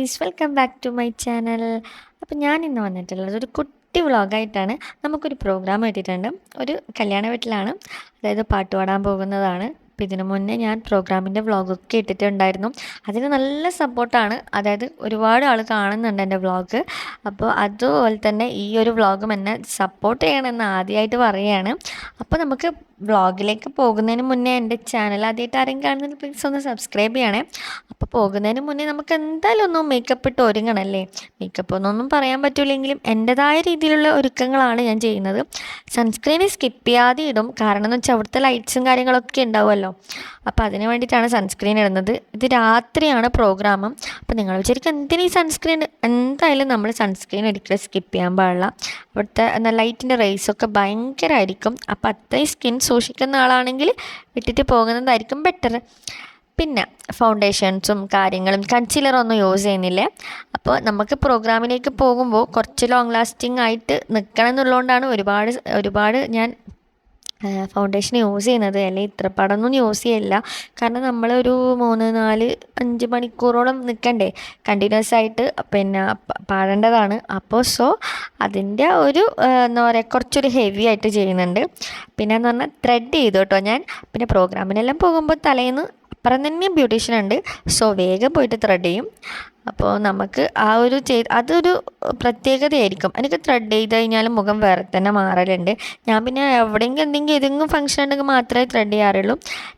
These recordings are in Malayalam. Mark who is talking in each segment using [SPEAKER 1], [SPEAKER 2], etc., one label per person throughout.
[SPEAKER 1] Guys, welcome back to my channel. അപ്പോൾ ഞാൻ ഇന്ന് വന്നിട്ടുള്ളത് ഒരു കുട്ടി വ്ളോഗായിട്ടാണ്. നമുക്കൊരു പ്രോഗ്രാം കിട്ടിയിട്ടുണ്ട്. ഒരു കല്യാണ വീട്ടിലാണ്, അതായത് പാട്ട് പാടാൻ പോകുന്നതാണ്. അപ്പോൾ ഇതിനു മുന്നേ ഞാൻ പ്രോഗ്രാമിൻ്റെ വ്ളോഗൊക്കെ ഇട്ടിട്ടുണ്ടായിരുന്നു. അതിന് നല്ല സപ്പോർട്ടാണ്, അതായത് ഒരുപാട് ആൾ കാണുന്നുണ്ട് എൻ്റെ വ്ളോഗ്. അപ്പോൾ അതുപോലെ തന്നെ ഈ ഒരു വ്ളോഗും എന്നെ സപ്പോർട്ട് ചെയ്യണമെന്ന് ആദ്യമായിട്ട് പറയുകയാണ്. അപ്പോൾ നമുക്ക് വ്ളോഗിലേക്ക് പോകുന്നതിന് മുന്നേ എൻ്റെ ചാനൽ ആദ്യമായിട്ട് ആരെങ്കിലും കാണുന്നത് പ്ലീസ് ഒന്ന് സബ്സ്ക്രൈബ് ചെയ്യണേ. അപ്പോൾ പോകുന്നതിന് മുന്നേ നമുക്ക് എന്തായാലും ഒന്ന് മേക്കപ്പ് ഇട്ട് ഒരുങ്ങണമല്ലേ. മേക്കപ്പ് ഒന്നൊന്നും പറയാൻ പറ്റില്ലെങ്കിലും എൻ്റെതായ രീതിയിലുള്ള ഒരുക്കങ്ങളാണ് ഞാൻ ചെയ്യുന്നത്. സൺസ്ക്രീൻ സ്കിപ്പ് ചെയ്യാതെ ഇടും, കാരണം എന്ന് വെച്ചാൽ അവിടുത്തെ ലൈറ്റ്സും കാര്യങ്ങളൊക്കെ ഉണ്ടാവുമല്ലോ. അപ്പോൾ അതിന് വേണ്ടിയിട്ടാണ് സൺസ്ക്രീൻ ഇടുന്നത്. ഇത് രാത്രിയാണ് പ്രോഗ്രാം. അപ്പോൾ നിങ്ങൾ വിചാരിക്കും എന്തിനാ ഈ സൺസ്ക്രീൻ? എന്തായാലും നമ്മൾ സൺസ്ക്രീൻ ഒരിക്കലും സ്കിപ്പ് ചെയ്യാൻ പാടില്ല. അവിടുത്തെ ലൈറ്റിൻ്റെ റേസൊക്കെ ഭയങ്കരമായിരിക്കും. അപ്പോൾ അത്രയും സ്കിൻ സൂക്ഷിക്കുന്ന ആളാണെങ്കിൽ വിട്ടിട്ട് പോകുന്നതായിരിക്കും ബെറ്റർ. പിന്നെ ഫൗണ്ടേഷൻസും കാര്യങ്ങളും കൺസീലറൊന്നും യൂസ് ചെയ്യുന്നില്ലേ. അപ്പോൾ നമുക്ക് പ്രോഗ്രാമിലേക്ക് പോകുമ്പോൾ കുറച്ച് ലോങ് ലാസ്റ്റിംഗ് ആയിട്ട് നിൽക്കണം എന്നുള്ളതുകൊണ്ടാണ് ഒരുപാട് ഞാൻ ഫൗണ്ടേഷൻ യൂസ് ചെയ്യുന്നത്. അല്ലെങ്കിൽ ഇത്ര പടമൊന്നും യൂസ് ചെയ്യില്ല, കാരണം നമ്മളൊരു 3-4-5 മണിക്കൂറോളം നിൽക്കണ്ടേ കണ്ടിന്യൂസ് ആയിട്ട്, പിന്നെ പാടേണ്ടതാണ്. അപ്പോൾ അതിൻ്റെ ഒരു എന്താ പറയുക, കുറച്ചൊരു ഹെവി ആയിട്ട് ചെയ്യുന്നുണ്ട്. പിന്നെ എന്ന് പറഞ്ഞാൽ ത്രെഡ് ചെയ്തു കേട്ടോ ഞാൻ. പിന്നെ പ്രോഗ്രാമിനെല്ലാം പോകുമ്പോൾ തലേന്ന് അപ്പുറം തന്നെ ബ്യൂട്ടീഷ്യൻ ഉണ്ട്, വേഗം പോയിട്ട് ത്രെഡ് ചെയ്യും. അപ്പോൾ നമുക്ക് അതൊരു പ്രത്യേകതയായിരിക്കും. എനിക്ക് ത്രെഡ് ചെയ്ത് കഴിഞ്ഞാലും മുഖം വേറെ തന്നെ മാറലുണ്ട്. ഞാൻ പിന്നെ എവിടെയെങ്കിലും ഏതെങ്കിലും ഫംഗ്ഷൻ ഉണ്ടെങ്കിൽ മാത്രമേ ത്രെഡ് ചെയ്യാറുള്ളൂ.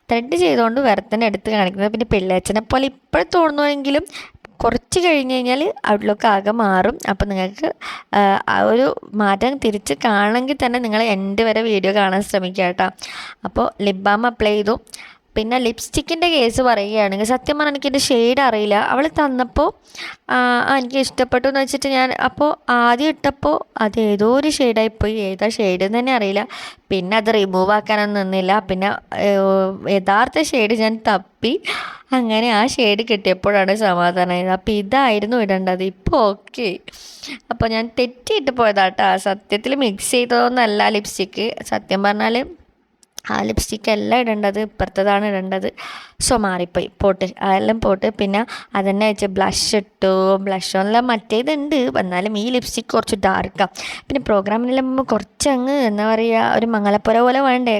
[SPEAKER 1] ത്രെഡ് ചെയ്തുകൊണ്ട് വേറെ തന്നെ എടുത്ത് കാണിക്കുന്നത്. പിന്നെ പിള്ളേച്ചനെ പോലെ ഇപ്പോഴും തോന്നുമെങ്കിലും കുറച്ച് കഴിഞ്ഞ് കഴിഞ്ഞാൽ ഔട്ട്ലുക്ക് ആകെ മാറും. അപ്പോൾ നിങ്ങൾക്ക് ആ ഒരു മാറ്റം തിരിച്ച് കാണണമെങ്കിൽ തന്നെ നിങ്ങൾ എൻഡ് വരെ വീഡിയോ കാണാൻ ശ്രമിക്കുക കേട്ടോ. അപ്പോൾ ലിപ് ബാം അപ്ലൈ ചെയ്തു. പിന്നെ ലിപ്സ്റ്റിക്കിൻ്റെ കേസ് പറയുകയാണെങ്കിൽ, സത്യം പറഞ്ഞാൽ എനിക്കിൻ്റെ ഷെയ്ഡ് അറിയില്ല. അവൾ തന്നപ്പോൾ എനിക്ക് ഇഷ്ടപ്പെട്ടു എന്ന് വെച്ചിട്ട് ഞാൻ അപ്പോൾ ആദ്യം ഇട്ടപ്പോൾ അത് ഏതോ ഒരു ഷെയ്ഡായിപ്പോയി. ഏതാ ഷെയ്ഡ് എന്ന് തന്നെ അറിയില്ല. പിന്നെ അത് റിമൂവ് ആക്കാനൊന്നും നിന്നില്ല. പിന്നെ യഥാർത്ഥ ഷെയ്ഡ് ഞാൻ തപ്പി, അങ്ങനെ ആ ഷെയ്ഡ് കിട്ടിയപ്പോഴാണ് സമാധാനമായത്. അപ്പോൾ ഇതായിരുന്നു ഇടേണ്ടത്. ഇപ്പോൾ ഓക്കെ. അപ്പോൾ ഞാൻ തെറ്റിയിട്ട് പോയതാട്ടോ. സത്യത്തിൽ മിക്സ് ചെയ്തതൊന്നല്ല ലിപ്സ്റ്റിക്ക്. സത്യം പറഞ്ഞാൽ ആ ലിപ്സ്റ്റിക്ക് അല്ല ഇടേണ്ടത്, ഇപ്പുറത്തതാണ് ഇടേണ്ടത്. മാറിപ്പോയി, പോട്ട് അതെല്ലാം പോട്ട്. പിന്നെ അതന്നെ വെച്ച് ബ്ലഷ് ഇട്ടു. ബ്ലഷെല്ലാം മറ്റേതുണ്ട്, എന്നാലും ഈ ലിപ്സ്റ്റിക്ക് കുറച്ച് ഡാർക്കാണ്. പിന്നെ പ്രോഗ്രാമിനെല്ലാം കുറച്ചങ്ങ് എന്താ പറയുക, ഒരു മംഗലപ്പുര പോലെ വേണ്ടേ.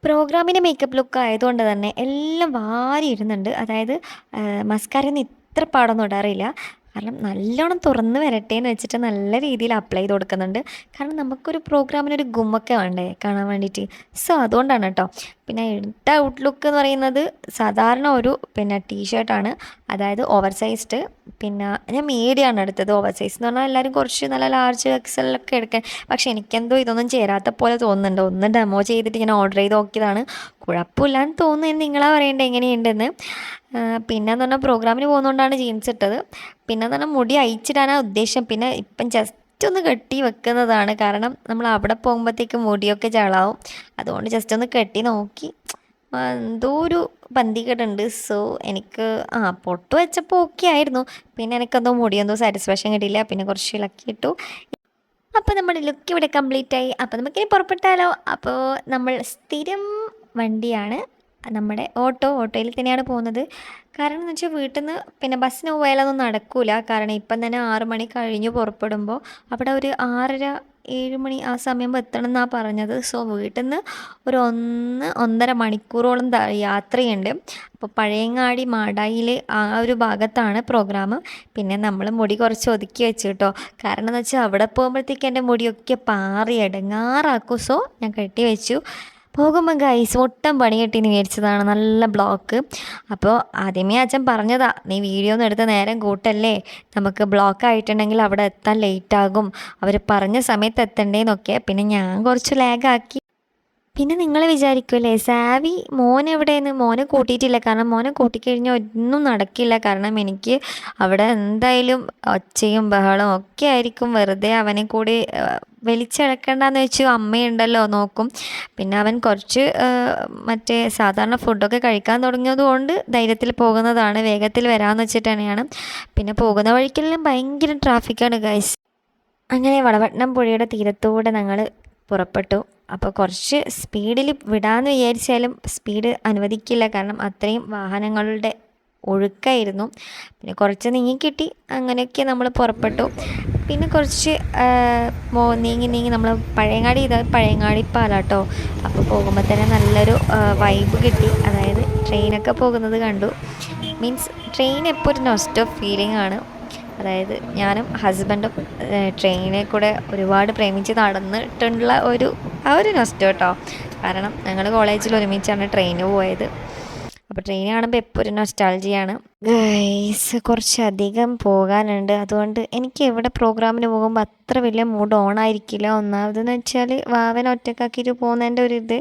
[SPEAKER 1] പ്രോഗ്രാമിൻ്റെ മേക്കപ്പ് ലുക്ക് ആയതുകൊണ്ട് തന്നെ എല്ലാം വാരി ഇടുന്നുണ്ട്. അതായത് മസ്കാരയൊന്നും ഇത്ര പാടൊന്നും ഇടാറില്ല, കാരണം നല്ലോണം തുറന്ന് വരട്ടെ എന്ന് വെച്ചിട്ട് നല്ല രീതിയിൽ അപ്ലൈ ചെയ്ത് കൊടുക്കുന്നുണ്ട്. കാരണം നമുക്കൊരു പ്രോഗ്രാമിനൊരു ഗുമ്മൊക്കെ വേണ്ടേ കാണാൻ വേണ്ടിയിട്ട്. അതുകൊണ്ടാണ് കേട്ടോ. പിന്നെ ഇട്ട ഔട്ട്ലുക്ക് എന്ന് പറയുന്നത് സാധാരണ ഒരു ടീഷർട്ടാണ്, അതായത് ഓവർ സൈസ്ഡ്. പിന്നെ ഞാൻ മീഡിയമാണ് എടുത്തത്. ഓവർ സൈസ് എന്ന് പറഞ്ഞാൽ എല്ലാവരും കുറച്ച് നല്ല ലാർജ് എക്സലൊക്കെ എടുക്കാൻ, പക്ഷെ എനിക്കെന്തോ ഇതൊന്നും ചേരാത്ത പോലെ തോന്നുന്നുണ്ട്. ഒന്ന് ഡെമോ ചെയ്തിട്ട് ഞാൻ ഓർഡർ ചെയ്ത് നോക്കിയതാണ്. കുഴപ്പമില്ലാന്ന് തോന്നുന്നു. നിങ്ങളാ പറയേണ്ടത് എങ്ങനെയുണ്ടെന്ന്. പിന്നെന്ന് പറഞ്ഞാൽ പ്രോഗ്രാമിന് പോകുന്നതുകൊണ്ടാണ് ജീൻസ് ഇട്ടത്. പിന്നെന്ന് പറഞ്ഞാൽ മുടി അയച്ചിടാനാണ് ഉദ്ദേശം. പിന്നെ ഇപ്പം ജസ്റ്റ് ഒന്ന് കെട്ടി വെക്കുന്നതാണ്, കാരണം നമ്മൾ അവിടെ പോകുമ്പോഴത്തേക്ക് മുടിയൊക്കെ ചളാവും. അതുകൊണ്ട് ജസ്റ്റ് ഒന്ന് കെട്ടി നോക്കി. എന്തോ ഒരു പന്തികേടുണ്ട്. എനിക്ക് പൊട്ട് വെച്ചപ്പോൾ ഓക്കെ ആയിരുന്നു. പിന്നെ എനിക്കെന്തോ മുടിയെന്തോ സാറ്റിസ്ഫാക്ഷൻ കിട്ടിയില്ല. പിന്നെ കുറച്ച് ഇളക്കിയിട്ടു. അപ്പോൾ നമ്മുടെ ലുക്ക് ഇവിടെ കംപ്ലീറ്റ് ആയി. അപ്പോൾ നമുക്കിനി പുറപ്പെട്ടാലോ. അപ്പോൾ നമ്മൾ സ്ഥിരം വണ്ടിയാണ് നമ്മുടെ ഓട്ടോയിൽ തന്നെയാണ് പോകുന്നത്. കാരണം എന്ന് വെച്ചാൽ വീട്ടിൽ നിന്ന് പിന്നെ ബസ്സിന് പോയാലൊന്നും നടക്കില്ല. കാരണം ഇപ്പം തന്നെ 6 മണി കഴിഞ്ഞ് പുറപ്പെടുമ്പോൾ അവിടെ ഒരു 6:30-7 മണി ആ സമയമ്പോൾ എത്തണം എന്നാണ് പറഞ്ഞത്. വീട്ടിൽ നിന്ന് ഒരു 1-1.5 മണിക്കൂറോളം യാത്രയുണ്ട്. അപ്പോൾ പഴയങ്ങാടി മാടായിൽ ആ ഒരു ഭാഗത്താണ് പ്രോഗ്രാം. പിന്നെ നമ്മൾ മുടി കുറച്ച് ഒതുക്കി വെച്ചു കേട്ടോ. കാരണം എന്ന് വെച്ചാൽ അവിടെ പോകുമ്പോഴത്തേക്ക് എൻ്റെ മുടിയൊക്കെ പാറി ഇടങ്ങാറാക്കും. ഞാൻ കെട്ടി വെച്ചു. പോകുമ്പോൾ ഗൈസ് ഒട്ടും പണി കിട്ടിയെന്ന് വിചാരിച്ചതാണ്, നല്ല ബ്ലോക്ക്. അപ്പോൾ ആദ്യമേ അച്ഛൻ പറഞ്ഞതാ, നീ വീഡിയോ ഒന്നും എടുത്ത് നേരം കൂട്ടല്ലേ, നമുക്ക് ബ്ലോക്ക് ആയിട്ടുണ്ടെങ്കിൽ അവിടെ എത്താൻ ലേറ്റാകും, അവർ പറഞ്ഞ സമയത്ത് എത്തണ്ടേന്നൊക്കെ. പിന്നെ ഞാൻ കുറച്ച് ലാഗാക്കി. പിന്നെ നിങ്ങൾ വിചാരിക്കുമല്ലേ സാവി മോൻ എവിടെയെന്ന്. മോനെ കൂട്ടിയിട്ടില്ല, കാരണം മോനെ കൂട്ടിക്കഴിഞ്ഞാൽ ഒന്നും നടക്കില്ല. കാരണം എനിക്ക് അവിടെ എന്തായാലും ഒച്ചയും ബഹളവും ഒക്കെ ആയിരിക്കും. വെറുതെ അവനെ കൂടി വലിച്ചിഴക്കണ്ടെന്ന് വെച്ചു. അമ്മയുണ്ടല്ലോ നോക്കും. പിന്നെ അവൻ കുറച്ച് സാധാരണ ഫുഡൊക്കെ കഴിക്കാൻ തുടങ്ങിയത് കൊണ്ട് ധൈര്യത്തിൽ പോകുന്നതാണ്, വേഗത്തിൽ വരാമെന്ന് വെച്ചിട്ട് തന്നെയാണ്. പിന്നെ പോകുന്ന വഴിക്കെല്ലാം ഭയങ്കര ട്രാഫിക്കാണ് ഗൈസ്. അങ്ങനെ വളപട്ടണം പുഴയുടെ തീരത്തൂടെ ഞങ്ങൾ പുറപ്പെട്ടു. അപ്പോൾ കുറച്ച് സ്പീഡിൽ വിടാമെന്ന് വിചാരിച്ചാലും സ്പീഡ് അനുവദിക്കില്ല, കാരണം അത്രയും വാഹനങ്ങളുടെ ഒഴുക്കായിരുന്നു. പിന്നെ കുറച്ച് നീങ്ങി കിട്ടി, അങ്ങനെയൊക്കെ നമ്മൾ പുറപ്പെട്ടു. പിന്നെ കുറച്ച് നീങ്ങി നമ്മൾ പഴയങ്ങാടി പാലാട്ടോ. അപ്പോൾ പോകുമ്പോൾ തന്നെ നല്ലൊരു വൈബ് കിട്ടി, അതായത് ട്രെയിനൊക്കെ പോകുന്നത് കണ്ടു. മീൻസ് ട്രെയിൻ എപ്പോൾ ഒരു നൊസ്റ്റോ ഫീലിംഗ് ആണ്. അതായത് ഞാനും ഹസ്ബൻഡും ട്രെയിനിൽ കൂടെ ഒരുപാട് പ്രേമിച്ച് നടന്നിട്ടുള്ള ആ ഒരു നൊസ്റ്റോ കേട്ടോ. കാരണം ഞങ്ങൾ കോളേജിൽ ഒരുമിച്ചാണ് ട്രെയിന് പോയത്. അപ്പോൾ ട്രെയിൻ കാണുമ്പോൾ എപ്പോൾ ഒരു നൊസ്റ്റാൾജിയാണ്. ഗൈസ് കുറച്ചധികം പോകാനുണ്ട്, അതുകൊണ്ട് എനിക്ക് എവിടെ പ്രോഗ്രാമിന് പോകുമ്പോൾ അത്ര വലിയ മൂഡ് ഓൺ ആയിരിക്കില്ല. ഒന്നാമതെന്ന് വെച്ചാൽ വാവനെ ഒറ്റക്കാക്കിയിട്ട് പോകുന്നതിൻ്റെ ഒരു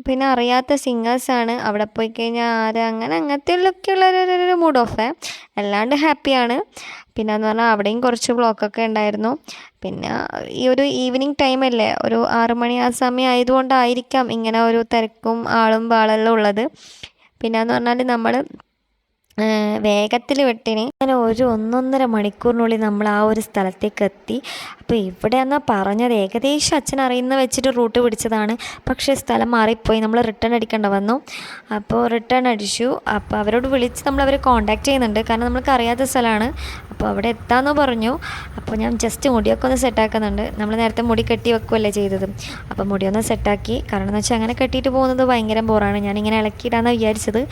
[SPEAKER 1] പിന്നെ അറിയാത്ത സിംഗേഴ്സാണ്. അവിടെ പോയി കഴിഞ്ഞാൽ അങ്ങനത്തെ ഉള്ളൊക്കെയുള്ളൊരു മൂഡ് ഓഫേ, അല്ലാണ്ട് ഹാപ്പിയാണ്. പിന്നെ എന്ന് പറഞ്ഞാൽ അവിടെയും കുറച്ച് ബ്ലോക്കൊക്കെ ഉണ്ടായിരുന്നു. പിന്നെ ഈ ഒരു ഈവനിങ് ടൈമല്ലേ, ഒരു 6 മണി ആ സമയം ആയതുകൊണ്ടായിരിക്കാം ഇങ്ങനെ ഒരു തിരക്കും ആളും പാളെല്ലാം ഉള്ളത്. പിന്നെ എന്ന് പറഞ്ഞാൽ നമ്മൾ വേഗത്തിൽ വിട്ടിന് അങ്ങനെ 1.5 മണിക്കൂറിനുള്ളിൽ നമ്മൾ ആ ഒരു സ്ഥലത്തേക്ക് എത്തി. അപ്പോൾ ഇവിടെയെന്നാണ് പറഞ്ഞത്, ഏകദേശം അച്ഛൻ അറിയുന്ന വെച്ചിട്ട് റൂട്ട് പിടിച്ചതാണ്. പക്ഷേ സ്ഥലം മാറിപ്പോയി, നമ്മൾ റിട്ടേൺ അടിക്കേണ്ട വന്നു. അപ്പോൾ റിട്ടേൺ അടിച്ചു. അപ്പോൾ അവരോട് വിളിച്ച് അവരെ കോൺടാക്റ്റ് ചെയ്യുന്നുണ്ട്, കാരണം നമ്മൾക്ക് അറിയാത്ത സ്ഥലമാണ്. അപ്പോൾ അവിടെ എത്താമെന്ന് പറഞ്ഞു. അപ്പോൾ ഞാൻ ജസ്റ്റ് മുടിയൊക്കെ ഒന്ന് സെറ്റാക്കുന്നുണ്ട്. നമ്മൾ നേരത്തെ മുടി കെട്ടി വെക്കുകയല്ലേ ചെയ്തത്. അപ്പോൾ മുടിയൊന്ന് സെറ്റാക്കി, കാരണം എന്ന് വെച്ചാൽ അങ്ങനെ കെട്ടിയിട്ട് പോകുന്നത് ഭയങ്കര ബോറാണ്. ഞാനിങ്ങനെ ഇളക്കിയിടാമെന്ന് വിചാരിച്ചത്.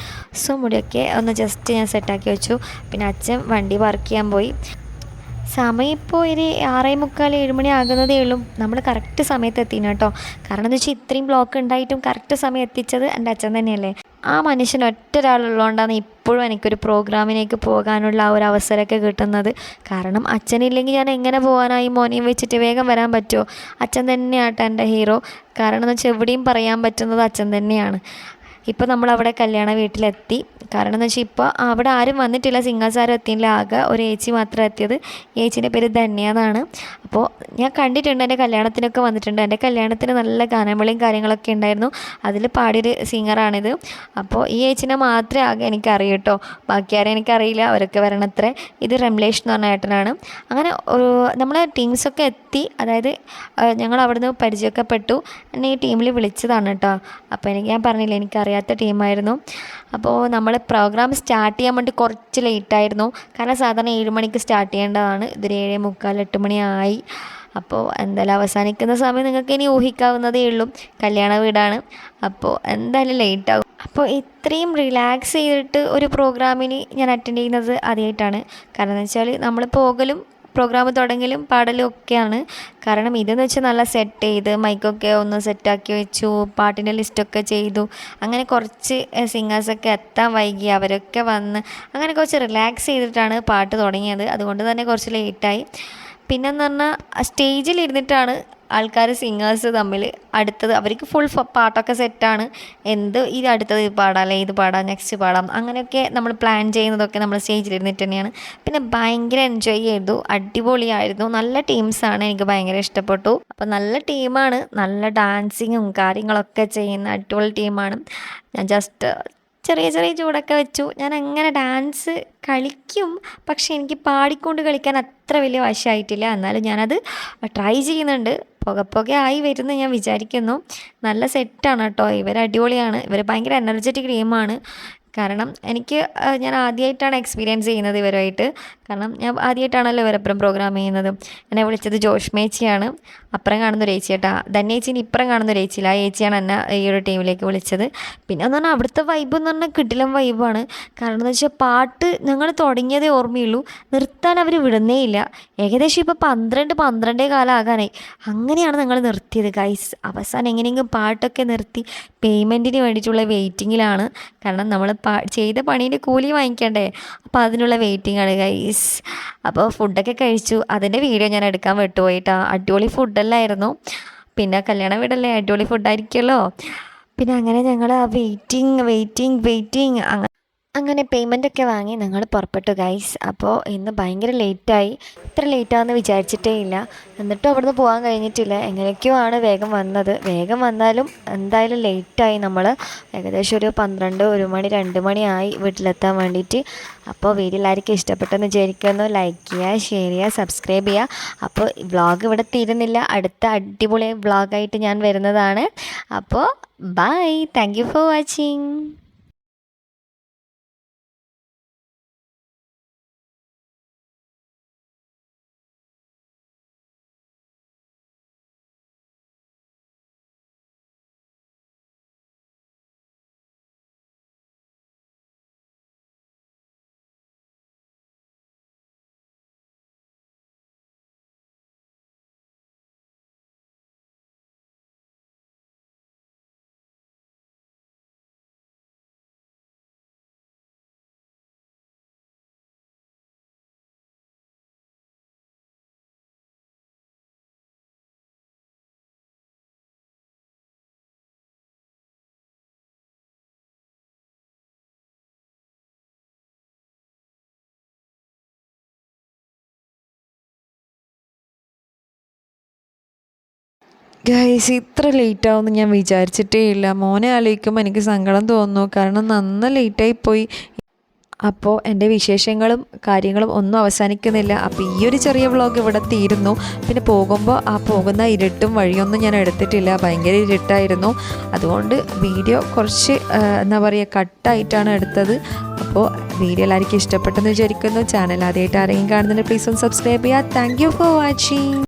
[SPEAKER 1] സോ മുടിയൊക്കെ ഒന്ന് ജസ്റ്റ് ഞാൻ സെറ്റാക്കി വെച്ചു. പിന്നെ അച്ഛൻ വണ്ടി പാർക്ക് ചെയ്യാൻ പോയി. സമയം ഇപ്പോൾ ഒരു 6:45 7 മണി ആകുന്നതേ ഉള്ളൂ. നമ്മൾ കറക്റ്റ് സമയത്ത് എത്തിന് കേട്ടോ. കാരണം എന്ന് വെച്ചാൽ ഇത്രയും ബ്ലോക്ക് ഉണ്ടായിട്ടും കറക്റ്റ് സമയം എത്തിച്ചത് എൻ്റെ അച്ഛൻ തന്നെയല്ലേ. ആ മനുഷ്യൻ ഒറ്റ ഒരാളുള്ളതുകൊണ്ടാണ് ഇപ്പോഴും എനിക്കൊരു പ്രോഗ്രാമിലേക്ക് പോകാനുള്ള ആ ഒരു അവസരമൊക്കെ കിട്ടുന്നത്. കാരണം അച്ഛനില്ലെങ്കിൽ ഞാൻ എങ്ങനെ പോകാനായി? മോനെയും വെച്ചിട്ട് വേഗം വരാൻ പറ്റുമോ? അച്ഛൻ തന്നെയാട്ടോ എൻ്റെ ഹീറോ. കാരണം എന്ന് വെച്ചാൽ എവിടെയും പറയാൻ പറ്റുന്നത് അച്ഛൻ തന്നെയാണ്. ഇപ്പോൾ നമ്മളവിടെ കല്യാണ വീട്ടിലെത്തി. കാരണം എന്ന് വെച്ചാൽ ഇപ്പോൾ അവിടെ ആരും വന്നിട്ടില്ല, സിംഗേഴ്സ് ആരും എത്തിയില്ല. ആകെ ഒരു ഏച്ചി മാത്രം എത്തിയത്. ഏച്ചീൻ്റെ പേര് ധന്യ എന്നാണ്. അപ്പോൾ ഞാൻ കണ്ടിട്ടുണ്ട്, എൻ്റെ കല്യാണത്തിനൊക്കെ വന്നിട്ടുണ്ട്. എൻ്റെ കല്യാണത്തിന് നല്ല ഗാനമേളയും കാര്യങ്ങളൊക്കെ ഉണ്ടായിരുന്നു. അതിൽ പാടിയൊരു സിംഗറാണിത്. അപ്പോൾ ഈ ഏച്ചിനെ മാത്രമേ ആകെ എനിക്കറിയൂ കേട്ടോ, ബാക്കി ആരും എനിക്കറിയില്ല. അവരൊക്കെ വരണത്രേ. ഇത് റംലേഷ് എന്ന് പറഞ്ഞ ഏട്ടനാണ്. അങ്ങനെ നമ്മൾ ടീംസൊക്കെ എത്തി. അതായത് ഞങ്ങൾ അവിടുന്ന് പരിചയപ്പെട്ടു. എന്നെ ഈ ടീമിൽ വിളിച്ചതാണ് കേട്ടോ. അപ്പോൾ ഞാൻ പറഞ്ഞില്ല, എനിക്കറിയാത്ത ടീമായിരുന്നു. അപ്പോൾ നമ്മൾ പ്രോഗ്രാം സ്റ്റാർട്ട് ചെയ്യാൻ വേണ്ടി കുറച്ച് ലേറ്റായിരുന്നു. കാരണം സാധാരണ 7 മണിക്ക് സ്റ്റാർട്ട് ചെയ്യേണ്ടതാണ്. ഇതൊരു 7:45 8 മണിയായി. അപ്പോൾ എന്തായാലും അവസാനിക്കുന്ന സമയം നിങ്ങൾക്ക് ഇനി ഊഹിക്കാവുന്നതേ ഉള്ളൂ. കല്യാണ വീടാണ്, അപ്പോൾ എന്തായാലും ലേറ്റാകും. അപ്പോൾ ഇത്രയും റിലാക്സ് ചെയ്തിട്ട് ഒരു പ്രോഗ്രാമിന് ഞാൻ അറ്റൻഡ് ചെയ്യുന്നത് ആദ്യമായിട്ടാണ്. കാരണം എന്ന് വെച്ചാൽ നമ്മൾ പോകലും പ്രോഗ്രാം തുടങ്ങലും പാടലും ഒക്കെയാണ്. കാരണം ഇതെന്ന് വെച്ചാൽ നല്ല സെറ്റ് ചെയ്ത് മൈക്കൊക്കെ ഒന്ന് സെറ്റാക്കി വെച്ചു, പാട്ടിൻ്റെ ലിസ്റ്റൊക്കെ ചെയ്തു. അങ്ങനെ കുറച്ച് സിംഗേഴ്സൊക്കെ എത്താൻ വൈകി, അവരൊക്കെ വന്ന് അങ്ങനെ കുറച്ച് റിലാക്സ് ചെയ്തിട്ടാണ് പാട്ട് തുടങ്ങിയത്. അതുകൊണ്ട് തന്നെ കുറച്ച് ലേറ്റായി. പിന്നെന്ന് പറഞ്ഞാൽ സ്റ്റേജിലിരുന്നിട്ടാണ് ആൾക്കാർ സിംഗേഴ്സ് തമ്മിൽ അടുത്തത് അവർക്ക് ഫുൾ പാട്ടൊക്കെ സെറ്റാണ്. അടുത്തത് പാടാം, ഇത് പാടാം, നെക്സ്റ്റ് പാടാം, അങ്ങനെയൊക്കെ നമ്മൾ പ്ലാൻ ചെയ്യുന്നതൊക്കെ നമ്മൾ സ്റ്റേജിലിരുന്നിട്ട് തന്നെയാണ്. പിന്നെ ഭയങ്കര എൻജോയ് ചെയ്തു, അടിപൊളിയായിരുന്നു. നല്ല ടീംസാണ്, എനിക്ക് ഭയങ്കര ഇഷ്ടപ്പെട്ടു. അപ്പോൾ നല്ല ടീമാണ്, നല്ല ഡാൻസിങ്ങും കാര്യങ്ങളൊക്കെ ചെയ്യുന്ന അടിപൊളി ടീമാണ്. ഞാൻ ജസ്റ്റ് ചെറിയ ചൂടൊക്കെ വെച്ചു. ഞാൻ അങ്ങനെ ഡാൻസ് കളിക്കും, പക്ഷേ എനിക്ക് പാടിക്കൊണ്ട് കളിക്കാൻ അത്ര വലിയ വശമായിട്ടില്ല. എന്നാലും ഞാനത് ട്രൈ ചെയ്യുന്നുണ്ട്. പുകെ ആയി വരുന്നു ഞാൻ വിചാരിക്കുന്നു. നല്ല സെറ്റാണ് കേട്ടോ, ഇവർ അടിപൊളിയാണ്. ഇവർ ഭയങ്കര എനർജറ്റിക് ടീമാണ്. കാരണം ഞാൻ ആദ്യമായിട്ടാണ് എക്സ്പീരിയൻസ് ചെയ്യുന്നത് ഇവരുമായിട്ട്. കാരണം ഞാൻ ആദ്യമായിട്ടാണല്ലോ ഇവരപ്പുറം പ്രോഗ്രാം ചെയ്യുന്നത്. എന്നെ വിളിച്ചത് ജോഷ്മേച്ചിയാണ്. അപ്പുറം കാണുന്ന ഒരു ഏച്ചി കേട്ടാ, ധന്യേച്ചീന് ഇപ്പുറം കാണുന്ന ഒരു ഏച്ചിയില്ല, ആ ഏച്ചിയാണ് എന്നെ ഈ ഒരു ടീമിലേക്ക് വിളിച്ചത്. പിന്നെ എന്ന് പറഞ്ഞാൽ അവിടുത്തെ വൈബ് എന്ന് പറഞ്ഞാൽ കിടിലം വൈബാണ്. കാരണം എന്ന് വെച്ചാൽ പാട്ട് ഞങ്ങൾ തുടങ്ങിയതേ ഓർമ്മയുള്ളൂ, നിർത്താൻ അവർ വിടുന്നേ ഇല്ല. ഏകദേശം ഇപ്പോൾ 12 കാലം ആകാനായി. അങ്ങനെയാണ് ഞങ്ങൾ നിർത്തിയത് ഗൈസ്. അവസാനം എങ്ങനെയെങ്കിലും പാട്ടൊക്കെ നിർത്തി പേയ്മെൻറ്റിന് വേണ്ടിയിട്ടുള്ള വെയിറ്റിങ്ങിലാണ്. കാരണം നമ്മൾ ചെയ്ത പണീൻ്റെ കൂലി വാങ്ങിക്കണ്ടേ, അപ്പോൾ അതിനുള്ള വെയിറ്റിംഗാണ് ഗൈസ്. അപ്പോൾ ഫുഡൊക്കെ കഴിച്ചു, അതിൻ്റെ വീഡിയോ ഞാൻ എടുക്കാൻ വിട്ടുപോയിട്ടാ. അടിപൊളി ഫുഡല്ലായിരുന്നു. പിന്നെ കല്യാണ വീടല്ലേ, അടിപൊളി ഫുഡായിരിക്കുമല്ലോ. പിന്നെ അങ്ങനെ ഞങ്ങൾ ആ വെയിറ്റിംഗ് അങ്ങനെ പേയ്മെൻറ്റൊക്കെ വാങ്ങി ഞങ്ങൾ പുറപ്പെട്ടു ഗൈസ്. അപ്പോൾ ഇന്ന് ഭയങ്കര ലേറ്റായി. ഇത്ര ലേറ്റാണെന്ന് വിചാരിച്ചിട്ടേ ഇല്ല. എന്നിട്ടും അവിടുന്ന് പോകാൻ കഴിഞ്ഞിട്ടില്ല. എങ്ങനെയൊക്കെയോ ആണ് വേഗം വന്നത്. വേഗം വന്നാലും എന്തായാലും ലേറ്റായി. നമ്മൾ ഏകദേശം ഒരു 12 1 മണി 2 മണിയായി വീട്ടിലെത്താൻ വേണ്ടിയിട്ട്. അപ്പോൾ വീഡിയോ എല്ലാവർക്കും ഇഷ്ടപ്പെട്ടെന്ന് വിചാരിക്കുന്നു. ലൈക്ക് ചെയ്യുക, ഷെയർ ചെയ്യുക, സബ്സ്ക്രൈബ് ചെയ്യുക. അപ്പോൾ വ്ളോഗ് ഇവിടെ തീരുന്നില്ല, അടുത്ത അടിപൊളി വ്ളോഗായിട്ട് ഞാൻ വരുന്നതാണ്. അപ്പോൾ bye, thank you for watching.
[SPEAKER 2] Guys ഇത്ര ലേറ്റ് ആവുമെന്ന് ഞാൻ വിചാരിച്ചിട്ടേ ഇല്ല. മോനെ ആലോചിക്കുമ്പോൾ എനിക്ക് സങ്കടം തോന്നുന്നു. കാരണം നന്ന ലേറ്റായി പോയി. അപ്പോൾ എൻ്റെ വിശേഷങ്ങളും കാര്യങ്ങളും ഒന്നും അവസാനിക്കുന്നില്ല. അപ്പോൾ ഈ ഒരു ചെറിയ വ്ളോഗ് ഇവിടെ തീരുന്നു. പിന്നെ പോകുമ്പോൾ ആ പോകുന്ന ഇരുട്ടും വഴിയൊന്നും ഞാൻ എടുത്തിട്ടില്ല. ഭയങ്കര ഇരുട്ടായിരുന്നു. അതുകൊണ്ട് വീഡിയോ കുറച്ച് എന്താ പറയുക കട്ടായിട്ടാണ് എടുത്തത്. അപ്പോൾ വീഡിയോ എല്ലാവർക്കും ഇഷ്ടപ്പെട്ടെന്ന് വിചാരിക്കുന്നു. ചാനൽ ആദ്യമായിട്ട് ആരെങ്കിലും കാണുന്നുണ്ടെങ്കിൽ പ്ലീസ് ഒന്ന് സബ്സ്ക്രൈബ് ചെയ്യുക. Thank you for watching.